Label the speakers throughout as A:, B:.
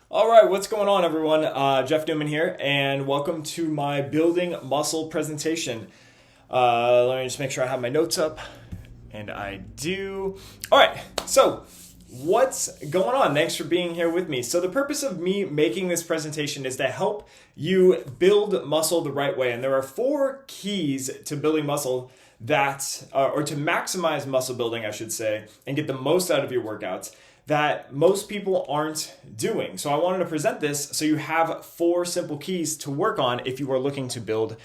A: All right, what's going on, everyone? Jeff Newman here, and welcome to my building muscle presentation. Let me just make sure I have my notes up, and I do. All right, so what's going on? Thanks for being here with me. So the purpose of me making this presentation is to help you build muscle the right way, and there are 4 keys to building muscle or to maximize muscle building, I should say, and get the most out of your workouts that most people aren't doing. So I wanted to present this so you have 4 simple keys to work on if you are looking to build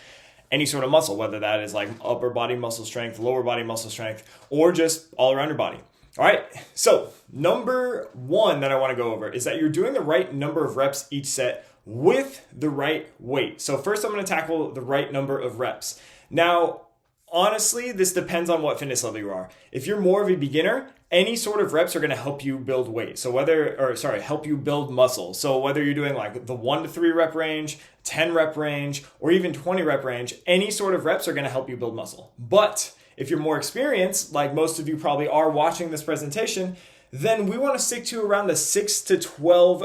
A: any sort of muscle, whether that is like upper body muscle strength, lower body muscle strength, or just all around your body. All right, so number 1 that I want to go over is that you're doing the right number of reps each set with the right weight. So first I'm going to tackle the right number of reps. Now, honestly, this depends on what fitness level you are. If you're more of a beginner, any sort of reps are going to help you build weight. Help you build muscle. So whether you're doing like the 1 to 3 rep range, 10 rep range, or even 20 rep range, any sort of reps are going to help you build muscle. But if you're more experienced, like most of you probably are watching this presentation, then we want to stick to around the 6 to 12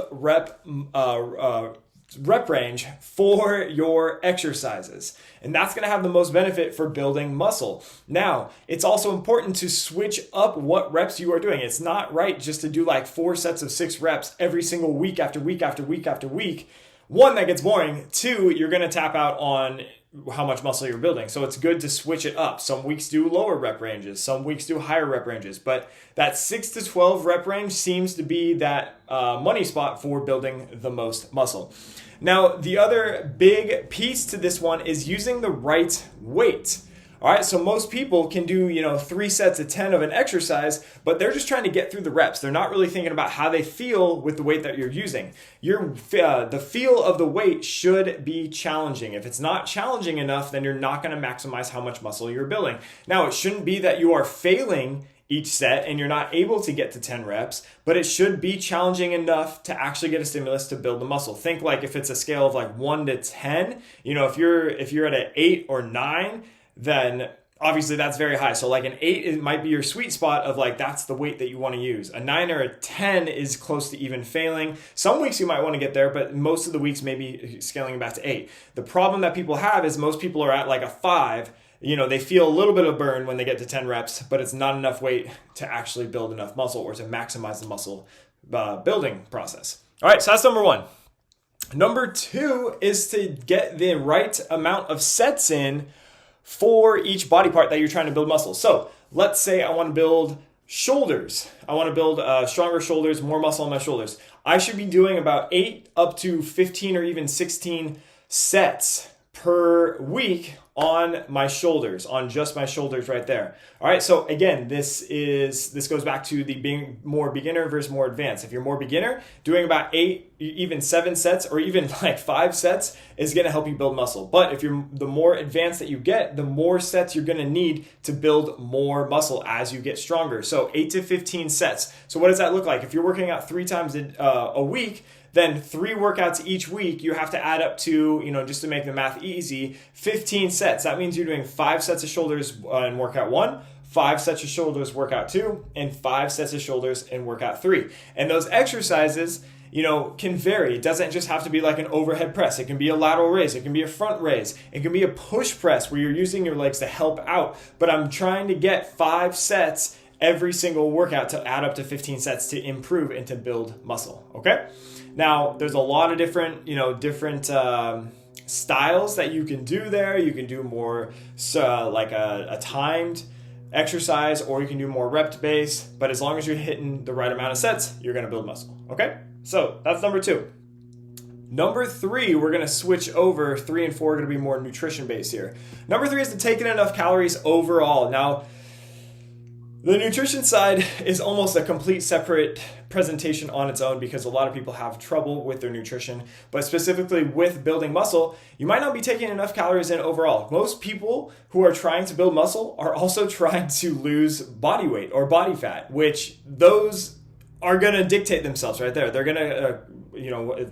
A: rep range for your exercises. And that's going to have the most benefit for building muscle. Now, it's also important to switch up what reps you are doing. It's not right just to do like 4 sets of 6 reps every single week after week after week after week. 1, that gets boring. 2, you're going to tap out on how much muscle you're building. So it's good to switch it up. Some weeks do lower rep ranges, some weeks do higher rep ranges, but that 6 to 12 rep range seems to be that money spot for building the most muscle. Now, the other big piece to this one is using the right weight. All right, so most people can do, 3 sets of 10 of an exercise, but they're just trying to get through the reps. They're not really thinking about how they feel with the weight that you're using. The feel of the weight should be challenging. If it's not challenging enough, then you're not going to maximize how much muscle you're building. Now, it shouldn't be that you are failing each set and you're not able to get to 10 reps, but it should be challenging enough to actually get a stimulus to build the muscle. Think like if it's a scale of like 1 to 10, if you're at an 8 or 9, then obviously that's very high. So like an 8, it might be your sweet spot of like, that's the weight that you want to use. A 9 or a 10 is close to even failing. Some weeks you might want to get there, but most of the weeks maybe scaling back to 8. The problem that people have is most people are at like a 5. They feel a little bit of burn when they get to 10 reps, but it's not enough weight to actually build enough muscle or to maximize the muscle building process. All right, so that's number 1. Number 2 is to get the right amount of sets in for each body part that you're trying to build muscle. So let's say I want to build shoulders. I want to build stronger shoulders, more muscle on my shoulders. I should be doing about 8 up to 15 or even 16 sets per week on my shoulders, on just my shoulders right there. All right, so again, this goes back to the being more beginner versus more advanced. If you're more beginner, doing about 8, even 7 sets, or even like 5 sets is gonna help you build muscle. But if you're the more advanced that you get, the more sets you're gonna need to build more muscle as you get stronger. So 8 to 15 sets. So what does that look like? If you're working out 3 times a week, then 3 workouts each week, you have to add up to, just to make the math easy, 15 sets. That means you're doing 5 sets of shoulders in workout 1, 5 sets of shoulders workout 2, and 5 sets of shoulders in workout 3. And those exercises, can vary. It doesn't just have to be like an overhead press. It can be a lateral raise. It can be a front raise. It can be a push press where you're using your legs to help out. But I'm trying to get 5 sets every single workout to add up to 15 sets to improve and to build muscle, okay? Now, there's a lot of different styles that you can do there. You can do more like a timed exercise, or you can do more rep-based. But as long as you're hitting the right amount of sets, you're going to build muscle, okay? So that's number 2. Number 3, we're going to switch over. 3 and 4 are going to be more nutrition-based here. Number 3 is to take in enough calories overall. Now, the nutrition side is almost a complete separate presentation on its own because a lot of people have trouble with their nutrition, but specifically with building muscle, you might not be taking enough calories in overall. Most people who are trying to build muscle are also trying to lose body weight or body fat, which those are going to dictate themselves right there. They're going to,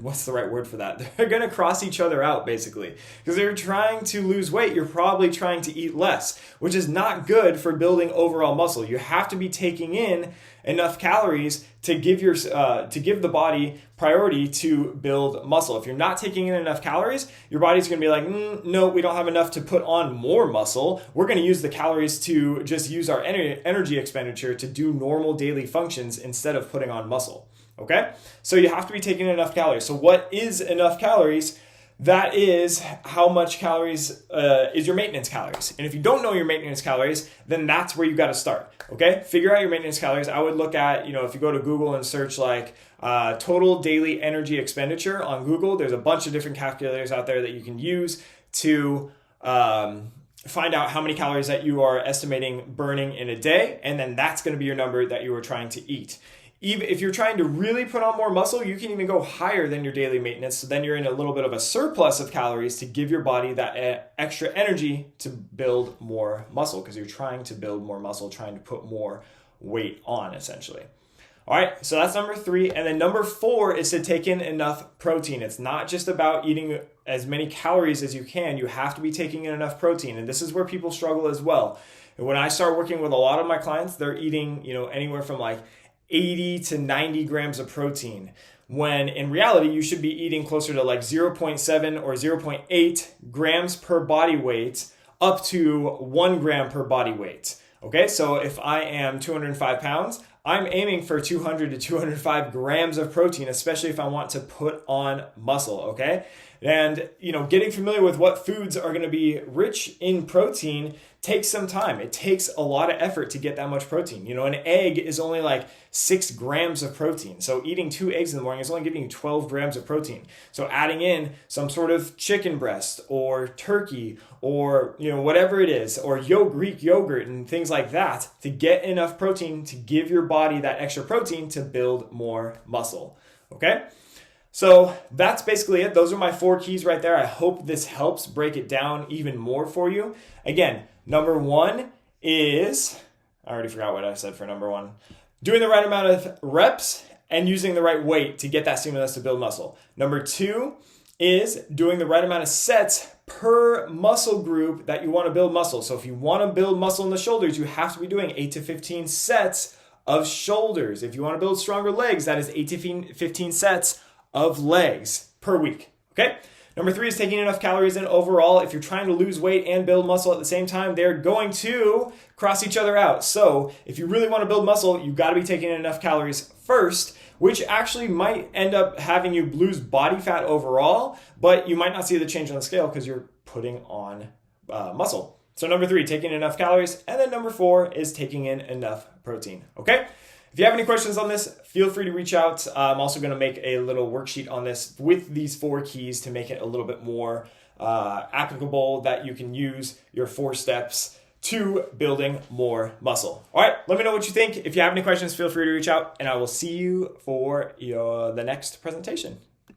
A: what's the right word for that? They're going to cross each other out, basically. Because they're trying to lose weight, you're probably trying to eat less, which is not good for building overall muscle. You have to be taking in enough calories to give the body priority to build muscle. If you're not taking in enough calories, your body's going to be like, no, we don't have enough to put on more muscle. We're going to use the calories to just use our energy expenditure to do normal daily functions instead of putting on muscle. Okay? So you have to be taking enough calories. So what is enough calories? That is how much calories is your maintenance calories. And if you don't know your maintenance calories, then that's where you got to start. Okay? Figure out your maintenance calories. I would look at, if you go to Google and search like total daily energy expenditure on Google, there's a bunch of different calculators out there that you can use to find out how many calories that you are estimating burning in a day. And then that's going to be your number that you are trying to eat. Even if you're trying to really put on more muscle, you can even go higher than your daily maintenance. So then you're in a little bit of a surplus of calories to give your body that extra energy to build more muscle, because you're trying to build more muscle, trying to put more weight on, essentially. All right, so that's number 3. And then number 4 is to take in enough protein. It's not just about eating as many calories as you can. You have to be taking in enough protein. And this is where people struggle as well. And when I start working with a lot of my clients, they're eating, anywhere from like 80 to 90 grams of protein, when in reality, you should be eating closer to like 0.7 or 0.8 grams per body weight up to 1 gram per body weight. Okay, so if I am 205 pounds, I'm aiming for 200 to 205 grams of protein, especially if I want to put on muscle, okay? And, getting familiar with what foods are going to be rich in protein takes some time. It takes a lot of effort to get that much protein. An egg is only like 6 grams of protein. So eating 2 eggs in the morning is only giving you 12 grams of protein. So adding in some sort of chicken breast or turkey or, whatever it is, or Greek yogurt and things like that to get enough protein to give your body that extra protein to build more muscle. Okay? So that's basically it. Those are my 4 keys right there. I hope this helps break it down even more for you. Again, number 1 is, I already forgot what I said for number 1, doing the right amount of reps and using the right weight to get that stimulus to build muscle. Number 2 is doing the right amount of sets per muscle group that you want to build muscle. So if you want to build muscle in the shoulders, you have to be doing 8 to 15 sets of shoulders. If you want to build stronger legs, that is 8 to 15 sets of legs per week. Okay? Number 3 is taking enough calories in overall. If you're trying to lose weight and build muscle at the same time, they're going to cross each other out. So if you really want to build muscle, you've got to be taking in enough calories first, which actually might end up having you lose body fat overall, but you might not see the change on the scale because you're putting on muscle. So number 3, taking in enough calories. And then number 4 is taking in enough protein. Okay? If you have any questions on this, feel free to reach out. I'm also going to make a little worksheet on this with these 4 keys to make it a little bit more applicable, that you can use your 4 steps to building more muscle. All right, let me know what you think. If you have any questions, feel free to reach out, and I will see you for the next presentation.